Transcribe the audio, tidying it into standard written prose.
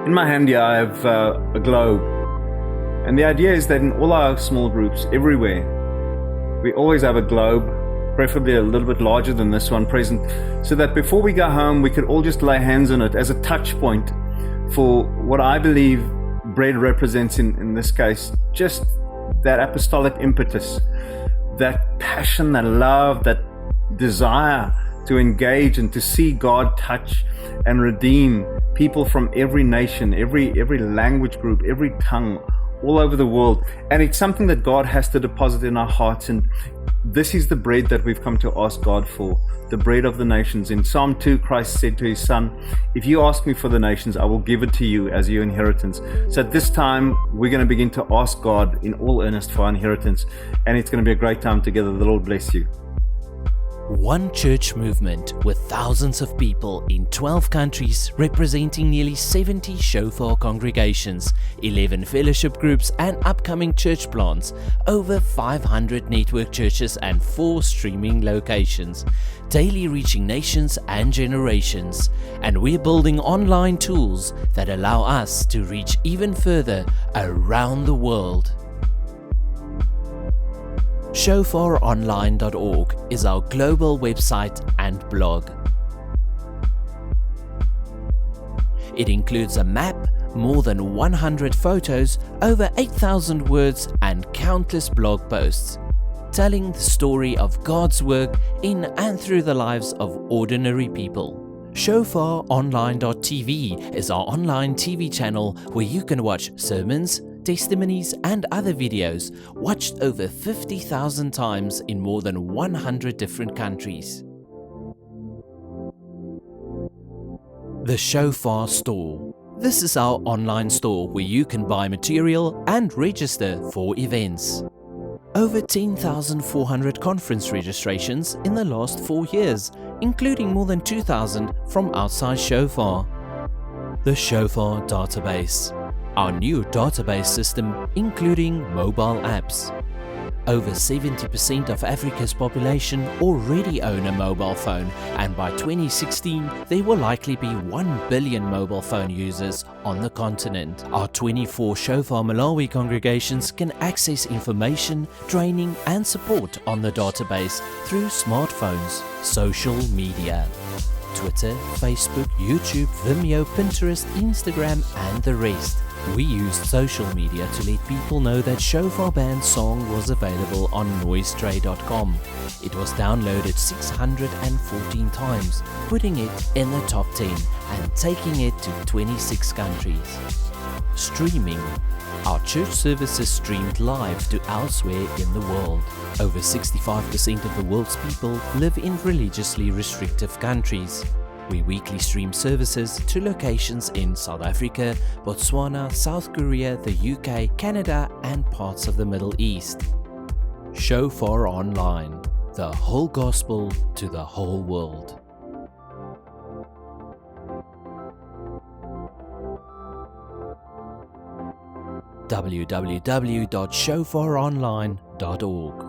In my hand here, I have a globe. And the idea is that in all our small groups, everywhere, we always have a globe, preferably a little bit larger than this one present, so that before we go home, we could all just lay hands on it as a touch point for what I believe bread represents in this case, just that apostolic impetus, that passion, that love, that desire to engage and to see God touch and redeem people from every nation, every language group, every tongue, all over the world. And it's something that God has to deposit in our hearts. And this is the bread that we've come to ask God for, the bread of the nations. In Psalm 2, Christ said to his son, if you ask me for the nations, I will give it to you as your inheritance. So at this time, we're going to begin to ask God in all earnest for our inheritance. And it's going to be a great time together. The Lord bless you. One church movement with thousands of people in 12 countries representing nearly 70 shofar congregations, 11 fellowship groups and upcoming church plants, over 500 network churches and 4 streaming locations, daily reaching nations and generations. And we're building online tools that allow us to reach even further around the world. shofaronline.org is our global website and blog. It includes a map, more than 100 photos, over 8,000 words and countless blog posts, telling the story of God's work in and through the lives of ordinary people. shofaronline.tv is our online TV channel where you can watch sermons, testimonies and other videos watched over 50,000 times in more than 100 different countries. The Shofar Store. This is our online store where you can buy material and register for events. Over 10,400 conference registrations in the last 4 years, including more than 2,000 from outside Shofar. The Shofar Database. Our new database system, including mobile apps. Over 70% of Africa's population already own a mobile phone, and by 2016 there will likely be 1 billion mobile phone users on the continent. Our 24 Shofar Malawi congregations can access information, training and support on the database through smartphones, social media. Twitter, Facebook, YouTube, Vimeo, Pinterest, Instagram and the rest. We used social media to let people know that Shofar Band's song was available on noisetray.com. It was downloaded 614 times, putting it in the top 10 and taking it to 26 countries. Streaming. Our church services streamed live to elsewhere in the world. Over 65% of the world's people live in religiously restrictive countries. We weekly stream services to locations in South Africa, Botswana, South Korea, the UK, Canada and parts of the Middle East. Shofar Online. The whole gospel to the whole world. www.shofaronline.org